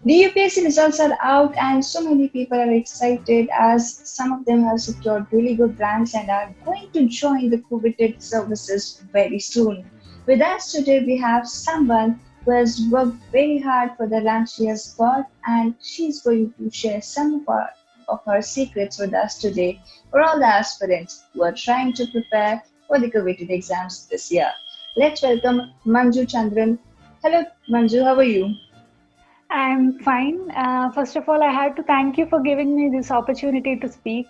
The UPSC results are out, and so many people are excited as some of them have secured really good ranks and are going to join the coveted services very soon. With us today, we have someone who has worked very hard for the rank she has got, and she's going to share some of her secrets with us today for all the aspirants who are trying to prepare for the coveted exams this year. Let's welcome Manju Chandran. Hello, Manju, how are you? I'm fine. First of all, I have to thank you for giving me this opportunity to speak.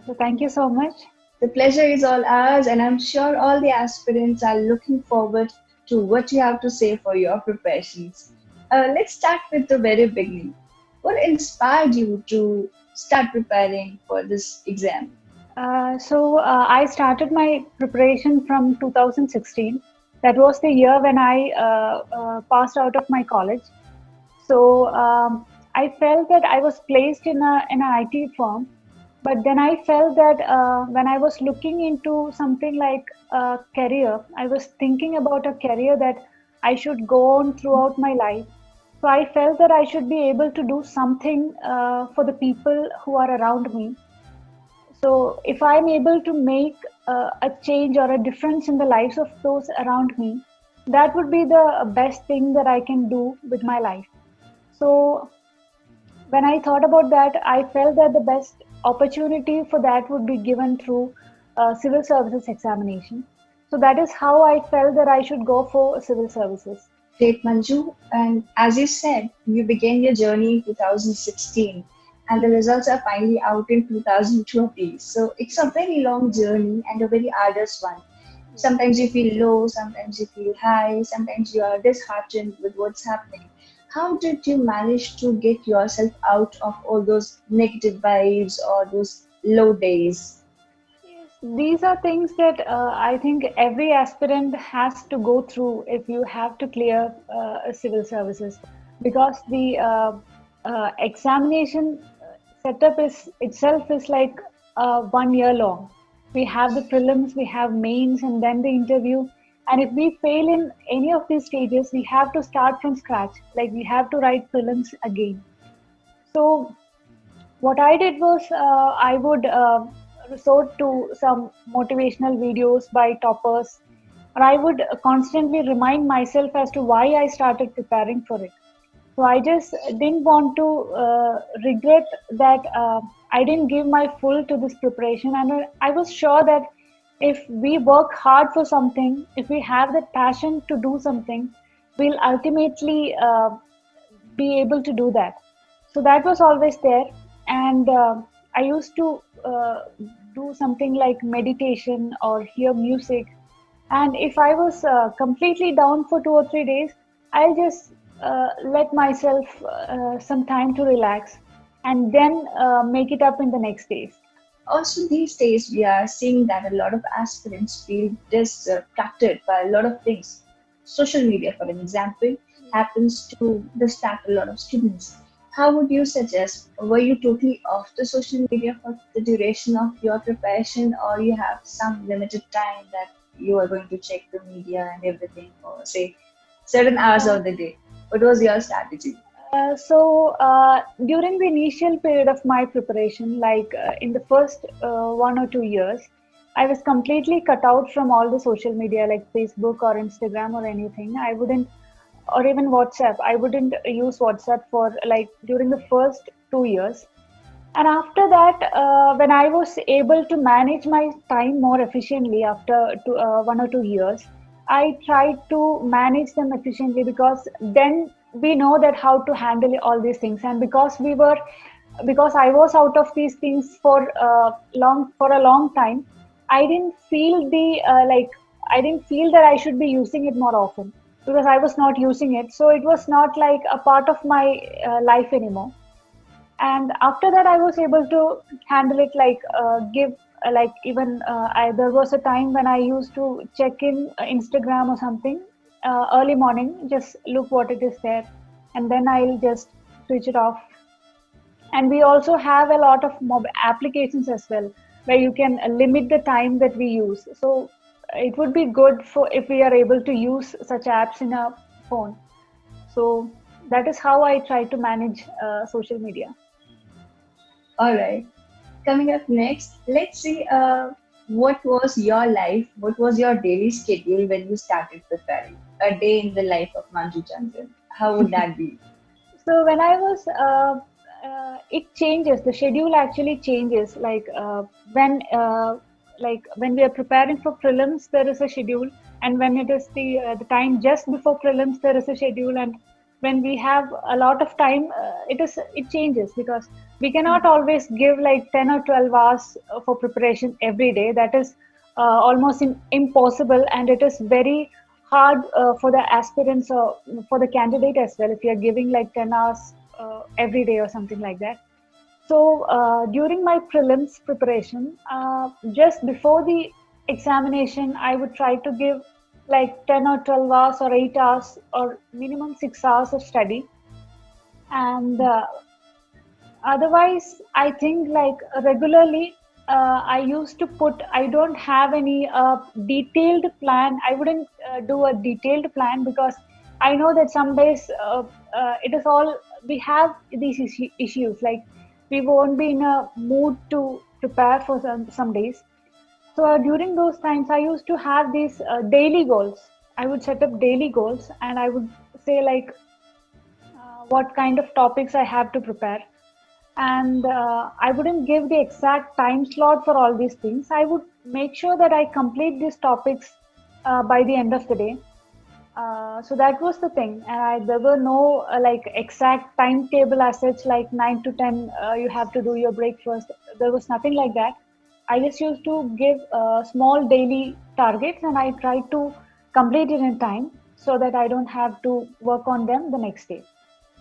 So thank you so much. The pleasure is all ours, and I'm sure all the aspirants are looking forward to what you have to say for your preparations. Let's start with the very beginning. What inspired you to start preparing for this exam? I started my preparation from 2016. That was the year when I passed out of my college. I felt that I was placed in an IT firm, but then I felt that when I was looking into something like a career, I was thinking about a career that I should go on throughout my life. So I felt that I should be able to do something for the people who are around me. So if I'm able to make a change or a difference in the lives of those around me, that would be the best thing that I can do with my life. So when I thought about that, I felt that the best opportunity for that would be given through civil services examination. So that is how I felt that I should go for civil services. Great, Manju. And as you said, you began your journey in 2016, and the results are finally out in 2020. So it's a very long journey and a very arduous one. Sometimes you feel low, sometimes you feel high, sometimes you are disheartened with what's happening. How did you manage to get yourself out of all those negative vibes or those low days? Yes, these are things that I think every aspirant has to go through if you have to clear civil services, because the examination setup is itself is like 1 year long. We have the prelims, we have mains, and then the interview. And if we fail in any of these stages, we have to start from scratch. Like we have to write prelims again. So what I did was I would resort to some motivational videos by toppers, or I would constantly remind myself as to why I started preparing for it. So I just didn't want to regret that I didn't give my full to this preparation, and I was sure that if we work hard for something, if we have that passion to do something, we'll ultimately be able to do that. So that was always there. And I used to do something like meditation or hear music. And if I was completely down for 2 or 3 days, I'll just let myself some time to relax and then make it up in the next days. Also, these days, we are seeing that a lot of aspirants feel distracted by a lot of things. Social media, for an example, happens to distract a lot of students. How would you suggest? Were you totally off the social media for the duration of your preparation, or you have some limited time that you are going to check the media and everything, or say certain hours of the day? What was your strategy? During the initial period of my preparation, like in the first 1 or 2 years, I was completely cut out from all the social media like Facebook or Instagram or anything. I wouldn't, or even WhatsApp. I wouldn't use WhatsApp for like during the first 2 years. And after that, when I was able to manage my time more efficiently after 1 or 2 years, I tried to manage them efficiently, because then we know that how to handle all these things. And because I was out of these things for a long time, I didn't feel I didn't feel that I should be using it more often, because I was not using it. So it was not like a part of my life anymore. And after that I was able to handle it, like give like even there was a time when I used to check in Instagram or something early morning, just look what it is there, and then I'll just switch it off. And we also have a lot of mob applications as well, where you can limit the time that we use. So it would be good for if we are able to use such apps in a phone. So That is how I try to manage social media. All right. Coming up next, let's see what was your life, what was your daily schedule when you started preparing? A day in the life of Manju Chandran. How would that be? So when I was, it changes. The schedule actually changes. When, when we are preparing for prelims, there is a schedule, and when it is the time just before prelims, there is a schedule, and when we have a lot of time, it changes because we cannot always give like 10 or 12 hours for preparation every day. That is almost impossible, and it is very hard for the aspirants or for the candidate as well if you're giving like 10 hours every day or something like that. So during my prelims preparation, just before the examination, I would try to give like 10 or 12 hours or 8 hours or minimum 6 hours of study. And otherwise, I think like regularly, I used to put, I don't have any detailed plan. I wouldn't do a detailed plan because I know that some days it is all, we have these issues, like we won't be in a mood to prepare for some days. So during those times, I used to have these daily goals. I would set up daily goals and I would say like what kind of topics I have to prepare. And I wouldn't give the exact time slot for all these things. I would make sure that I complete these topics by the end of the day. So that was the thing, and there were no like exact timetable as such, like 9 to 10. You have to do your breakfast. There was nothing like that. I just used to give small daily targets, and I tried to complete it in time so that I don't have to work on them the next day.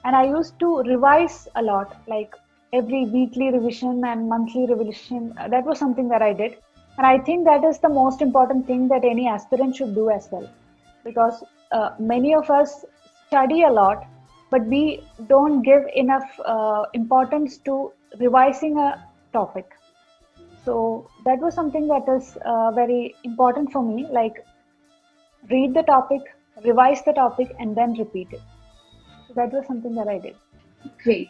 And I used to revise a lot, like every weekly revision and monthly revision. That was something that I did, and I think that is the most important thing that any aspirant should do as well, because many of us study a lot, but we don't give enough importance to revising a topic. So that was something that is very important for me, like read the topic, revise the topic, and then repeat it. So that was something that I did. Great.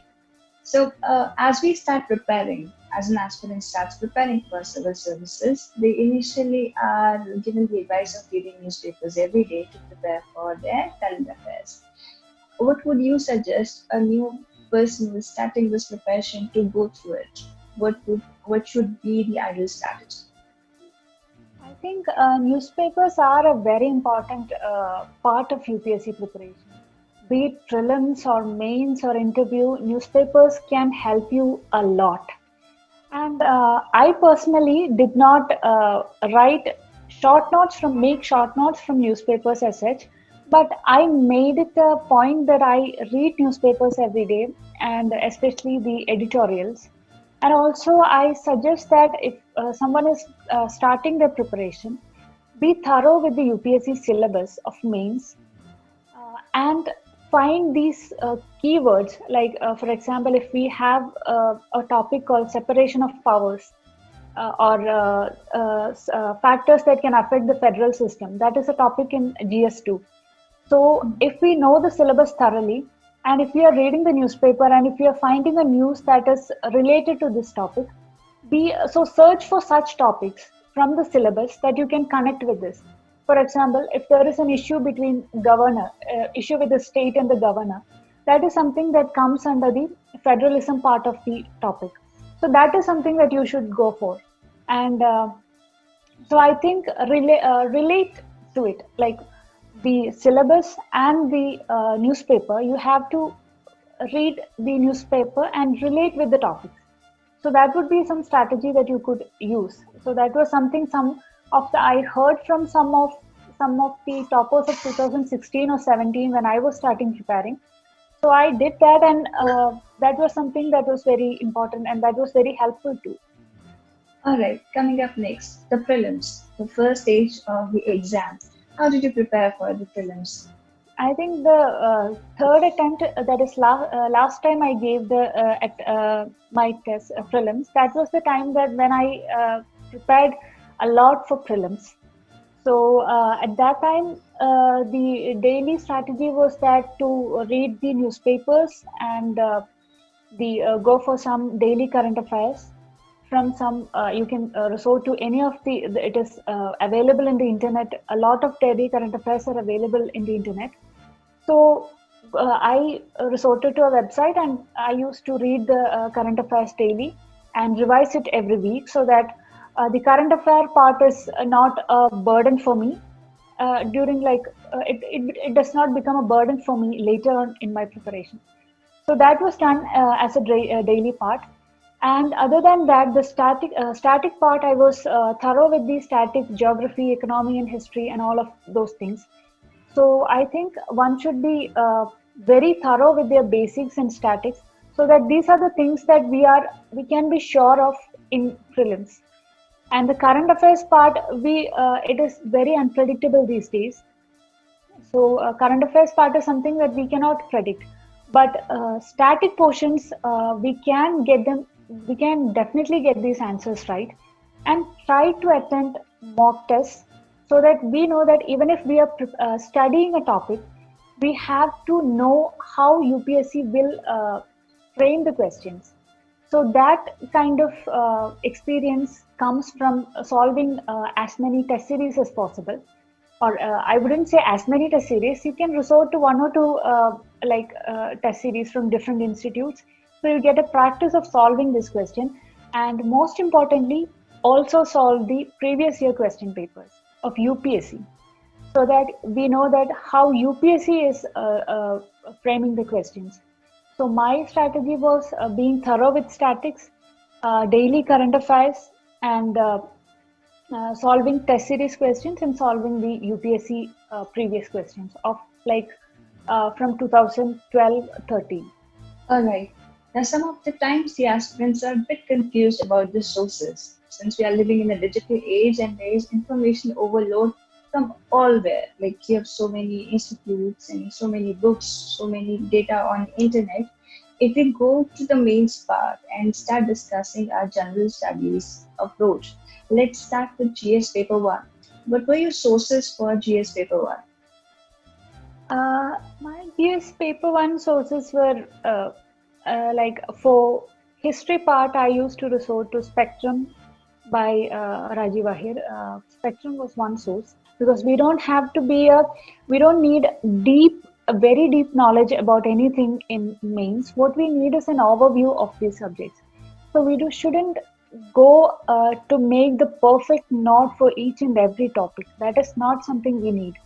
So, as we start preparing, as an aspirant starts preparing for civil services, they initially are given the advice of reading newspapers every day to prepare for their current affairs. What would you suggest a new person who is starting this preparation to go through it? What should be the ideal strategy? I think newspapers are a very important part of UPSC preparation. Be it prelims or mains or interview, newspapers can help you a lot. And I personally did not write make short notes from newspapers as such, but I made it a point that I read newspapers every day, and especially the editorials. And also, I suggest that if someone is starting their preparation, be thorough with the UPSC syllabus of mains and find these keywords. Like, for example, if we have a topic called separation of powers or factors that can affect the federal system, that is a topic in GS2. So, if we know the syllabus thoroughly, and if we are reading the newspaper and if we are finding a news that is related to this topic, search for such topics from the syllabus that you can connect with this. For example, if there is an issue between issue with the state and the governor, that is something that comes under the federalism part of the topic. So that is something that you should go for. And so I think relate to it, like the syllabus and the newspaper. You have to read the newspaper and relate with the topics. So that would be some strategy that you could use. So that was something I heard from some of the toppers of 2016 or 17 when I was starting preparing. So I did that, and that was something that was very important and that was very helpful too. All right, coming up next, the prelims, the first stage of the exam. How did you prepare for the prelims? I think the third attempt, that is last time I gave my test prelims. That was the time that when I prepared a lot for prelims. So at that time, the daily strategy was that to read the newspapers and the go for some daily current affairs from some you can resort to any of it is available in the internet. A lot of daily current affairs are available in the internet. So I resorted to a website and I used to read the current affairs daily and revise it every week so that the current affair part is not a burden for me during it does not become a burden for me later on in my preparation. So that was done as a daily part. And other than that, the static part, I was thorough with the static geography, economy, and history, and all of those things. So I think one should be very thorough with their basics and statics, so that these are the things that we can be sure of in prelims. And the current affairs part, we it is very unpredictable these days. So current affairs part is something that we cannot predict, but static portions we can get them. We can definitely get these answers right, and try to attempt mock tests so that we know that even if we are studying a topic, we have to know how UPSC will frame the questions. So that kind of experience comes from solving as many test series as possible, or I wouldn't say as many test series. You can resort to one or two test series from different institutes. So you get a practice of solving this question, and most importantly, also solve the previous year question papers of UPSC, so that we know that how UPSC is framing the questions. So my strategy was being thorough with statics, daily current affairs, and solving test series questions and solving the UPSC previous questions of from 2012-13. All right. Now, some of the times the aspirants are a bit confused about the sources. Since we are living in a digital age and there is information overload from all where, like you have so many institutes and so many books, so many data on internet. If we go to the main part and start discussing our general studies approach, let's start with GS paper one. What were your sources for GS paper one? My GS paper one sources were for history part, I used to resort to Spectrum by Rajiv Ahir. Spectrum was one source because we don't need a very deep knowledge about anything in mains. What we need is an overview of these subjects. So shouldn't go to make the perfect note for each and every topic. That is not something we need.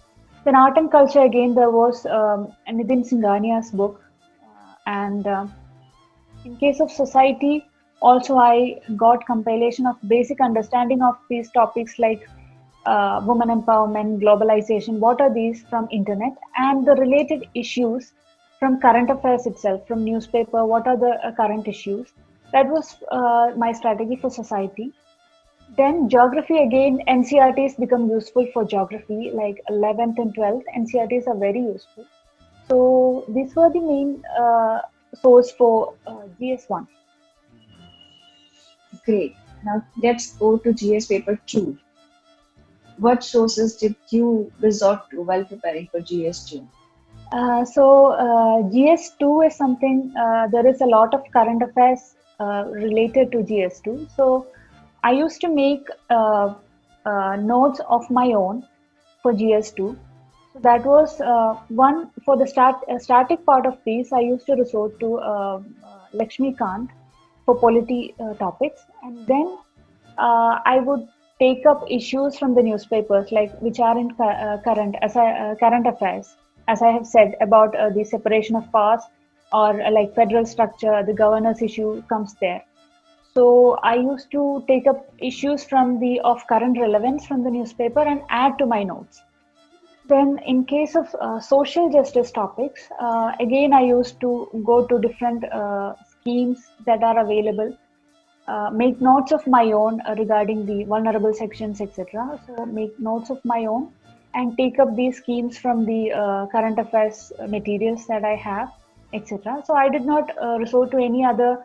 Then art and culture, again, there was Nitin Singhania's book, and in case of society, also I got compilation of basic understanding of these topics like women empowerment, globalization. What are these from internet, and the related issues from current affairs itself, from newspaper. What are the current issues? That was my strategy for society. Then geography, again, NCRTs become useful for geography, like 11th and 12th. NCRTs are very useful. So these were the main source for GS1. Great. Now let's go to GS paper two. What sources did you resort to while preparing for GS2? GS2 is something, there is a lot of current affairs related to GS2. So I used to make notes of my own for GS2. So that was one for the static part of these. I used to resort to Lakshmi Kant for polity topics, and then I would take up issues from the newspapers, like which are in current affairs, as I have said about the separation of powers, or like federal structure, the governance issue comes there. So I used to take up issues from the of current relevance from the newspaper and add to my notes. Then in case of social justice topics, again I used to go to different schemes that are available, make notes of my own regarding the vulnerable sections, etc. So make notes of my own and take up these schemes from the current affairs materials that I have, etc. So I did not resort to any other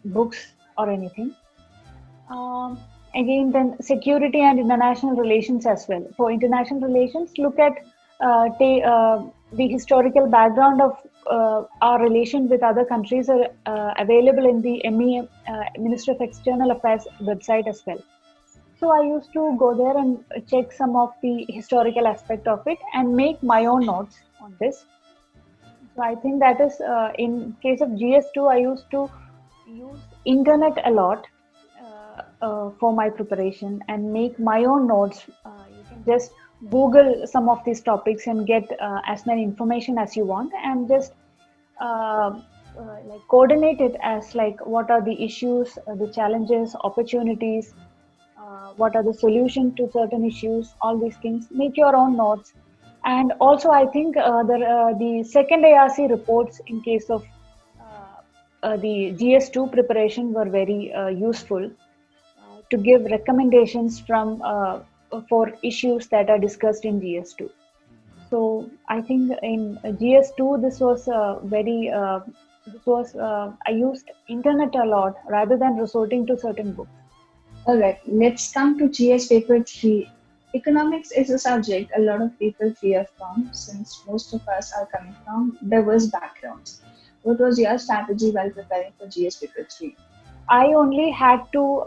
books or anything. Again, then security and international relations as well. For international relations, look at the historical background of our relation with other countries are available in the ME, Ministry of External Affairs website as well. So I used to go there and check some of the historical aspect of it and make my own notes on this. So I think that is in case of GS2, I used to use internet a lot for my preparation and make my own notes. You can just Google some of these topics and get as many information as you want, and just like coordinate it as like what are the issues, the challenges, opportunities, what are the solution to certain issues, all these things. Make your own notes. And also I think the second ARC reports in case of the GS2 preparation were very useful to give recommendations from for issues that are discussed in GS2. So I think in GS2 this was I used internet a lot rather than resorting to certain books. Alright, let's come to GS paper 3. Economics is a subject a lot of people fear from since most of us are coming from diverse backgrounds. What was your strategy while preparing for GS paper 3? I only had to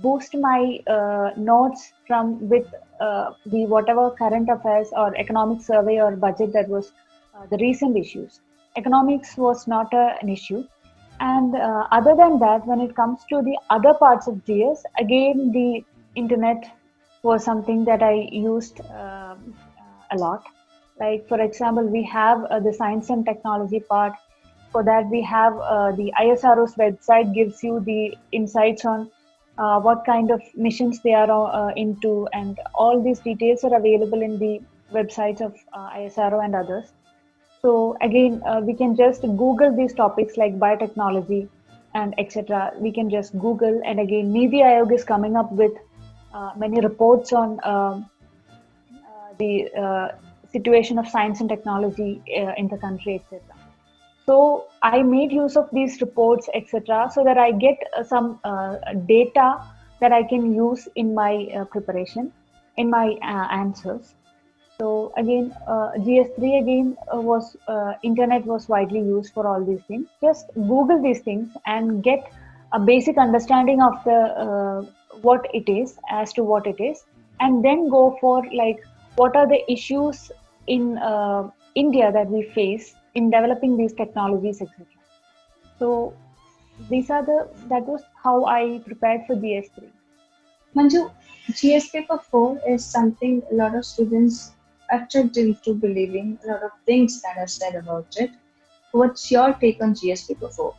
boost my notes from with the whatever current affairs or economic survey or budget that was the recent issues. Economics was not an issue. And other than that, when it comes to the other parts of GS, again, the internet was something that I used a lot. Like, for example, we have the science and technology part. For that, we have the ISRO's website gives you the insights on what kind of missions they are into, and all these details are available in the websites of ISRO and others. So again, we can just Google these topics like biotechnology and etc. We can just Google, and again, Niti Aayog is coming up with many reports on the situation of science and technology in the country, etc. So I made use of these reports, etc., so that I get some data that I can use in my preparation, in my answers. So again, GS3 again was internet was widely used for all these things. Just Google these things and get a basic understanding of the what it is, as to what it is, and then go for like what are the issues in India that we face in developing these technologies, etc. So that was how I prepared for GS3. Manju, GS paper 4 is something a lot of students are tricked into believing, a lot of things that are said about it. What's your take on GS paper 4?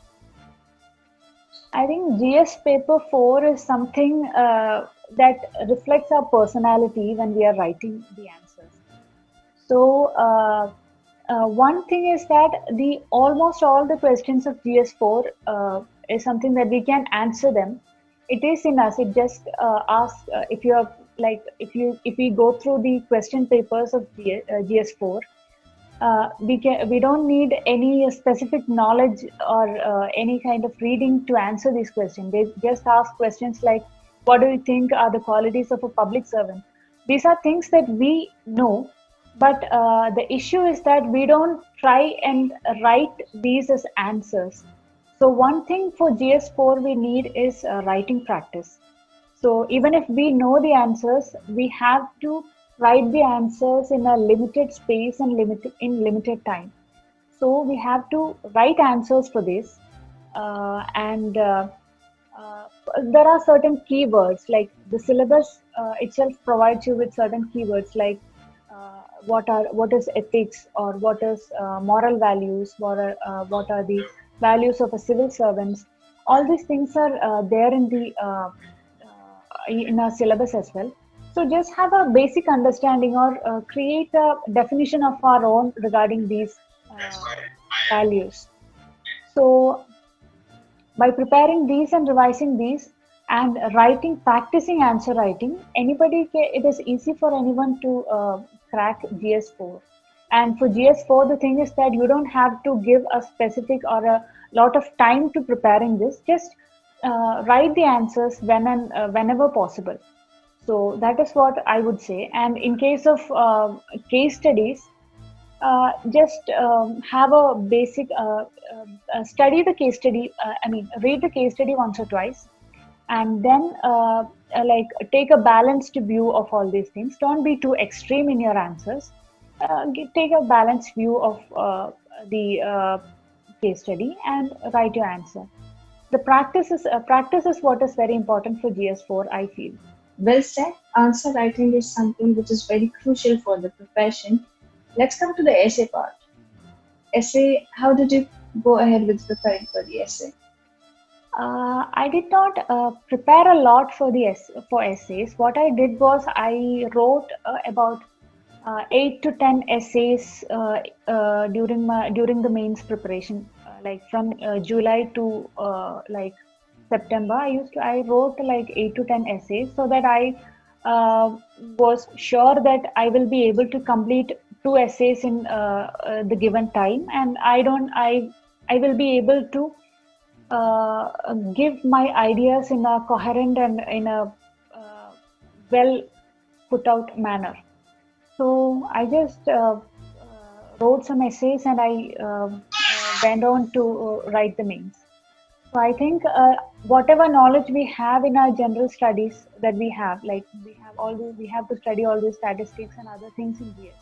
I think GS paper 4 is something that reflects our personality when we are writing the answers. So one thing is that the almost all the questions of GS4 is something that we can answer them. It is in us. It just asks if you are like if we go through the question papers of GS4. We don't need any specific knowledge or any kind of reading to answer these questions. They just ask questions like, what do you think are the qualities of a public servant? These are things that we know, but the issue is that we don't try and write these as answers. So one thing for GS4 we need is writing practice. So even if we know the answers, we have to write the answers in a limited space and limited time. So we have to write answers for this, and there are certain keywords like the syllabus itself provides you with certain keywords like what is ethics, or what is moral values, what are the values of a civil servant. All these things are there in our syllabus as well. So just have a basic understanding, or create a definition of our own regarding these values. So by preparing these and revising these and practicing answer writing, it is easy for anyone to crack GS4. And for GS4, the thing is that you don't have to give a specific or a lot of time to preparing this. Just write the answers whenever possible. So that is what I would say. And in case of case studies, just have a basic study the case study. Read the case study once or twice, and then like take a balanced view of all these things. Don't be too extreme in your answers. Take a balanced view of the case study and write your answer. The practice is what is very important for GS4, I feel. Well said. Answer writing is something which is very crucial for the profession. Let's come to the essay part. Essay, how did you go ahead with preparing for the essay? I did not prepare a lot for for essays. What I did was I wrote about 8 to 10 essays during the mains preparation, like from July to like September. I wrote like 8 to 10 essays so that I was sure that I will be able to complete 2 essays in the given time, and I will be able to give my ideas in a coherent and in a well put out manner. So I just wrote some essays and I went on to write the mains. So I think whatever knowledge we have in our general studies that we have, like we have to study all these statistics and other things in GS.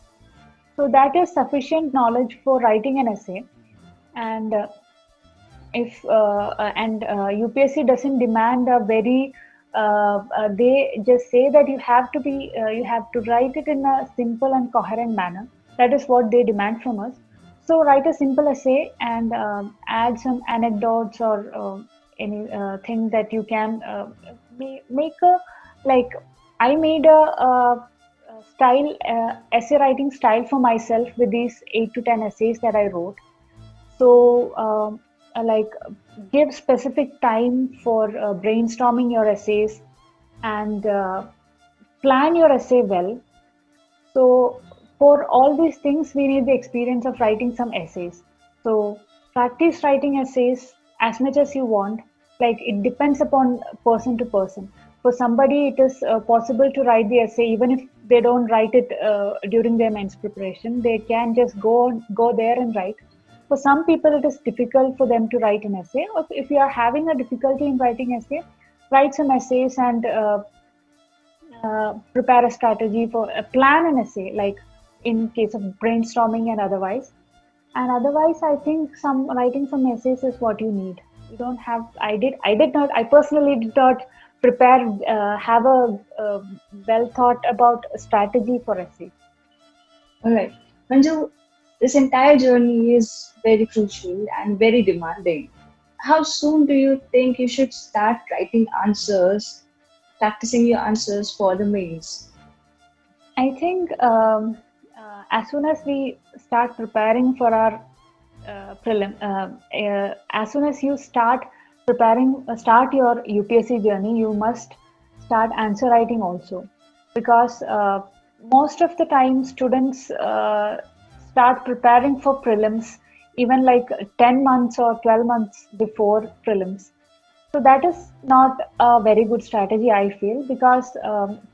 So that is sufficient knowledge for writing an essay. And if and UPSC doesn't demand a very they just say that you have to write it in a simple and coherent manner. That is what they demand from us. So write a simple essay and add some anecdotes or any thing that you can make a like. I made a style essay writing style for myself with these 8 to 10 essays that I wrote. So, like, give specific time for brainstorming your essays and plan your essay well. So, for all these things, we need the experience of writing some essays. So, practice writing essays as much as you want. Like, it depends upon person to person. For somebody, it is possible to write the essay even if they don't write it during their men's preparation. They can just go there and write. For some people, it is difficult for them to write an essay. Or if you are having a difficulty in writing essay, write some essays and prepare a strategy for plan an essay, like in case of brainstorming and otherwise. And otherwise, I think some writing some essays is what you need. You don't have. I did not. I personally did not prepare. Have a well thought about strategy for essay. All right. Manju, this entire journey is very crucial and very demanding. How soon do you think you should start writing answers, practicing your answers for the mains? I think as soon as we start preparing for our as soon as you start preparing, start your UPSC journey, you must start answer writing also, because most of the time students start preparing for prelims even like 10 months or 12 months before prelims. So that is not a very good strategy, I feel, because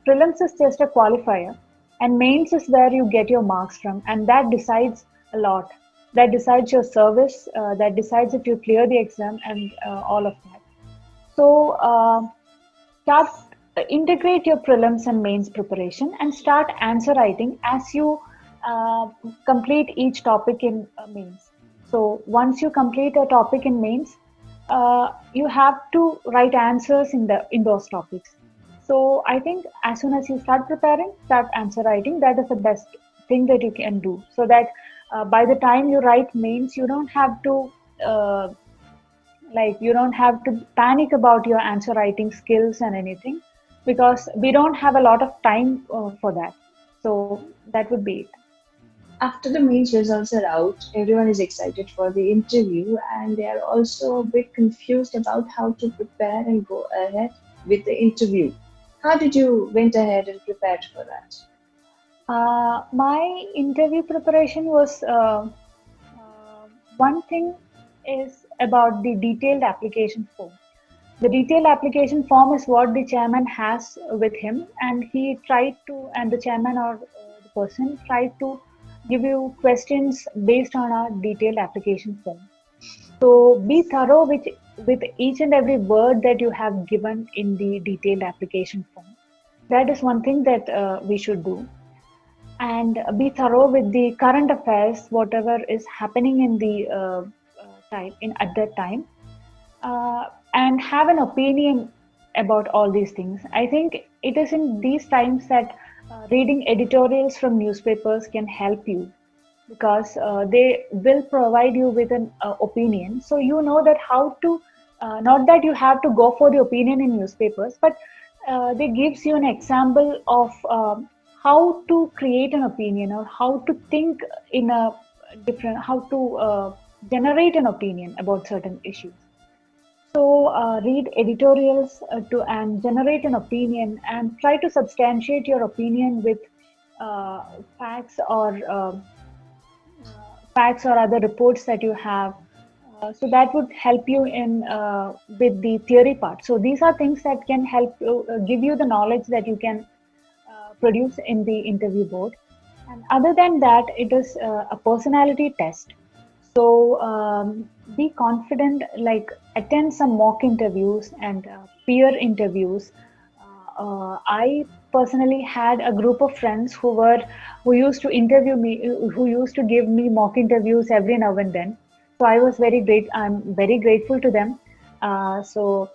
prelims is just a qualifier, and mains is where you get your marks from, and that decides a lot. That decides your service. That decides if you clear the exam and all of that. So start integrate your prelims and mains preparation and start answer writing as you complete each topic in mains. So once you complete a topic in mains, you have to write answers in those topics. So I think as soon as you start preparing, start answer writing. That is the best thing that you can do. So that by the time you write mains, you don't have to you don't have to panic about your answer writing skills and anything, because we don't have a lot of time for that. So that would be it. After the mains results are out, everyone is excited for the interview and they are also a bit confused about how to prepare and go ahead with the interview. How did you went ahead and prepared for that? My interview preparation was one thing is about the detailed application form. The detailed application form is what the chairman has with him, and and the chairman or the person tried to give you questions based on a detailed application form. So be thorough with each and every word that you have given in the detailed application form. That is one thing that we should do. And be thorough with the current affairs, whatever is happening in the time in at that time, uh, and have an opinion about all these things. I think it is in these times that reading editorials from newspapers can help you, because they will provide you with an opinion. So you know that how to, not that you have to go for the opinion in newspapers, but they gives you an example of how to create an opinion, or how to think in a how to generate an opinion about certain issues. So read editorials to and generate an opinion, and try to substantiate your opinion with uh, facts or facts or other reports that you have. So that would help you in with the theory part. So these are things that can help you, give you the knowledge that you can produce in the interview board. And other than that, it is a personality test. So be confident, like attend some mock interviews and peer interviews. I personally had a group of friends who used to interview me, who used to give me mock interviews every now and then. So I was very great. I'm very grateful to them. So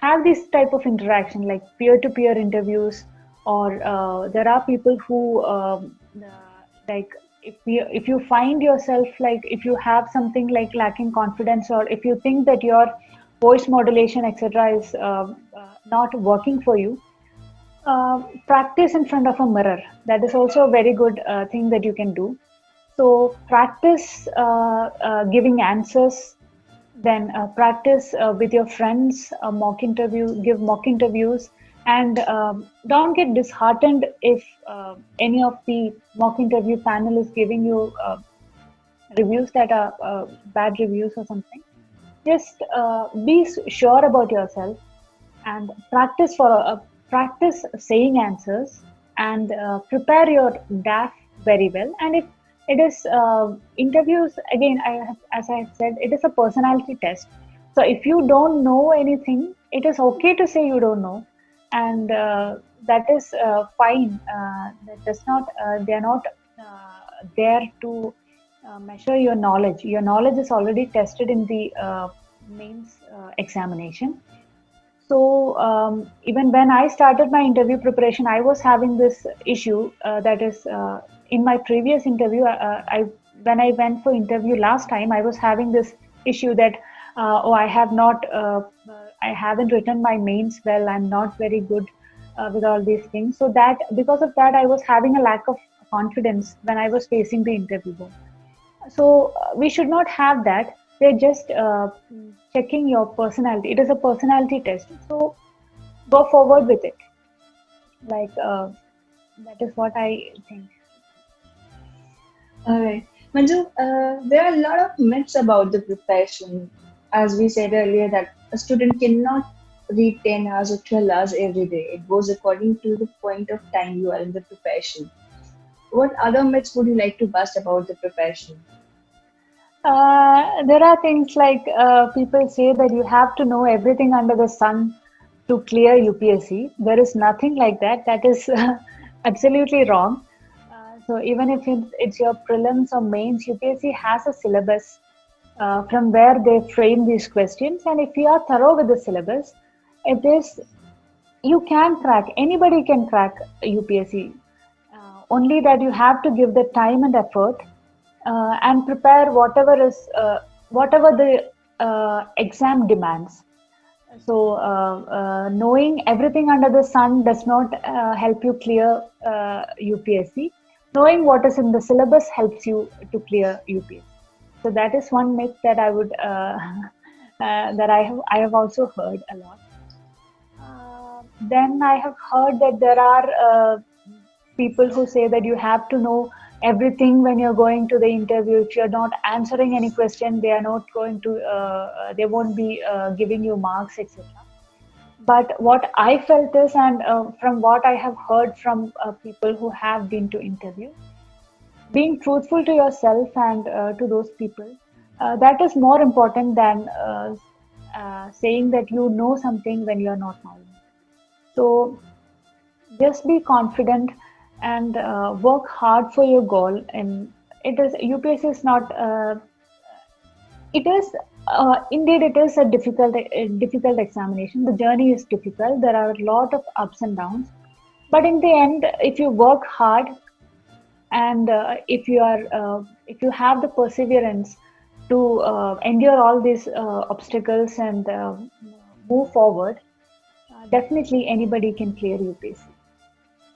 have this type of interaction, like peer-to-peer interviews, or there are people who like if you find yourself, like if you have something like lacking confidence, or if you think that your voice modulation etc is not working for you, practice in front of a mirror. That is also a very good thing that you can do. So practice giving answers, then practice with your friends, give mock interviews, and don't get disheartened if any of the mock interview panel is giving you reviews that are bad reviews or something. Just be sure about yourself, and practice saying answers, and prepare your DAF very well. And if it is interviews, again, as I have said, it is a personality test. So if you don't know anything, it is okay to say you don't know, and that is fine. That does not they are not there to measure your knowledge. Your knowledge is already tested in the mains examination. So even when I started my interview preparation, I was having this issue. That is, in my previous interview, I when I went for interview last time, I was having this issue that I haven't written my mains well. I'm not very good with all these things. So that because of that, I was having a lack of confidence when I was facing the interview. So we should not have that. They're just checking your personality. It is a personality test. So go forward with it. Like that is what I think. All right. Manju, there are a lot of myths about the preparation. As we said earlier, that a student cannot read 10 hours or 12 hours every day. It goes according to the point of time you are in the preparation. What other myths would you like to bust about the preparation? There are things like people say that you have to know everything under the sun to clear UPSC. There is nothing like that. That is absolutely wrong. So even if it's your prelims or mains, UPSC has a syllabus from where they frame these questions. And if you are thorough with the syllabus, it is you can crack. Anybody can crack UPSC. Only that you have to give the time and effort, and prepare whatever the exam demands. So knowing everything under the sun does not help you clear UPSC. Knowing what is in the syllabus helps you to clear UPSC. So that is one myth that I would that I have also heard a lot. Then I have heard that there are people who say that you have to know everything when you're going to the interview. If you're not answering any question, they are not going to, they won't be giving you marks, etc. But what I felt is, and from what I have heard from people who have been to interview, being truthful to yourself and to those people, that is more important than saying that you know something when you are not knowing it. So just be confident and work hard for your goal. And it is, UPS is not it is indeed, it is a difficult examination. The journey is difficult. There are a lot of ups and downs, but in the end, if you work hard and if you have the perseverance to endure all these obstacles and move forward, definitely anybody can clear UPSC.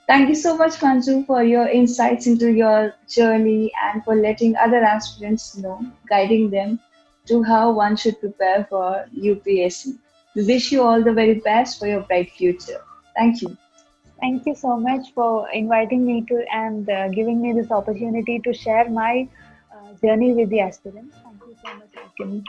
Thank you so much, Manju, for your insights into your journey and for letting other aspirants know, guiding them to how one should prepare for UPSC. We wish you all the very best for your bright future. Thank you. Thank you so much for inviting me to and giving me this opportunity to share my journey with the aspirants. Thank you so much, Alchemy.